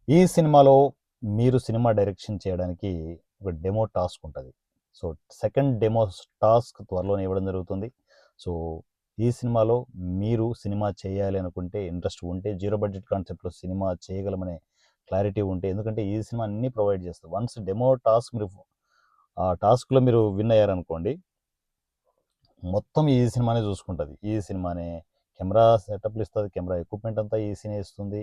ఈ సినిమాలో మీరు సినిమా డైరెక్షన్ చేయడానికి ఒక డెమో టాస్క్ ఉంటది. సో, సెకండ్ డెమో టాస్క్ త్వరలోనే ఇవ్వడం జరుగుతుంది. సో, ఈ సినిమాలో మీరు సినిమా చేయాలి అనుకుంటే, ఇంట్రెస్ట్ ఉంటే, జీరో బడ్జెట్ కాన్సెప్ట్‌లో సినిమా చేయగలమనే క్లారిటీ ఉంటే, ఎందుకంటే ఈ సినిమా అన్నీ ప్రొవైడ్ చేస్తది. వన్స్ డెమో టాస్క్ మీరు ఆ టాస్క్‌లో మీరు విన్ అయ్యారనుకోండి, మొత్తం ఈ సినిమానే చూసుకుంటది. ఈ సినిమానే కెమెరా సెటప్‌లు ఇస్తది. కెమెరా ఎక్విప్‌మెంట్ అంతా ఈసీనే ఇస్తుంది.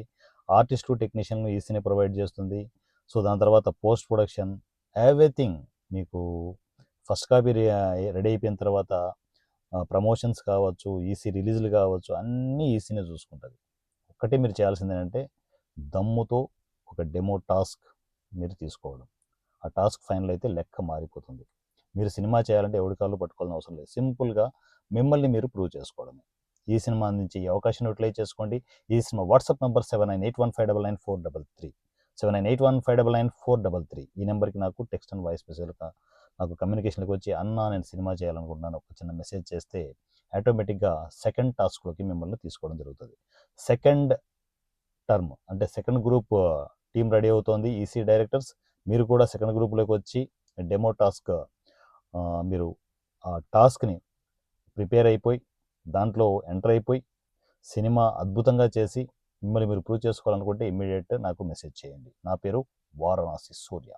ఆర్టిస్టు, టెక్నీషియన్‌లు ఈసీనే ప్రొవైడ్ చేస్తుంది. సో, దాని తర్వాత పోస్ట్ ప్రొడక్షన్ ఎవ్రీథింగ్ మీకు ఫస్ట్ కాపీ రెడీ అయిపోయిన తర్వాత ప్రమోషన్స్ కావచ్చు, ఈసీ రిలీజ్‌లు కావచ్చు, అన్నీ ఈసీనే చూసుకుంటది. ఒక్కటే మీరు చేయాల్సిందేంటంటే దమ్ముతో ఒక డెమో టాస్క్ మీరు తీసుకోవడం. ఆ టాస్క్ ఫైనల్ అయితే లెక్క మారిపోతుంది. మీరు సినిమా చేయాలంటే ఎవడి కాళ్ళు పట్టుకోవాల్సిన అవసరం లేదు. సింపుల్‌గా మిమ్మల్ని మీరు ప్రూవ్ చేసుకోవడమే. ఈ సినిమా నుంచి ఈ అవకాశాన్ని యూటిలైజ్ చేసుకోండి. ఈ సినిమా వాట్సాప్ నంబర్ 7981599433 7981599433 ఈ నెంబర్‌కి నాకు టెక్స్ట్ అండ్ వాయిస్ మెసేజ్‌లుగా నాకు కమ్యూనికేషన్‌లోకి వచ్చి అన్నా నేను సినిమా చేయాలనుకుంటున్నాను ఒక చిన్న మెసేజ్ చేస్తే ఆటోమేటిక్‌గా సెకండ్ టాస్క్‌లోకి మిమ్మల్ని తీసుకోవడం జరుగుతుంది. సెకండ్ టర్మ్ అంటే సెకండ్ గ్రూప్ టీమ్ రెడీ అవుతోంది. ఈసీ డైరెక్టర్స్ మీరు కూడా సెకండ్ గ్రూప్‌లోకి వచ్చి డెమో టాస్క్ మీరు ఆ టాస్క్‌ని ప్రిపేర్ అయిపోయి దాంట్లో ఎంటర్ అయిపోయి సినిమా అద్భుతంగా చేసి మిమ్మల్ని మీరు ప్రూవ్ చేసుకోవాలనుకుంటే ఇమ్మీడియేట్ నాకు మెసేజ్ చేయండి. నా పేరు వారణాసి సూర్య.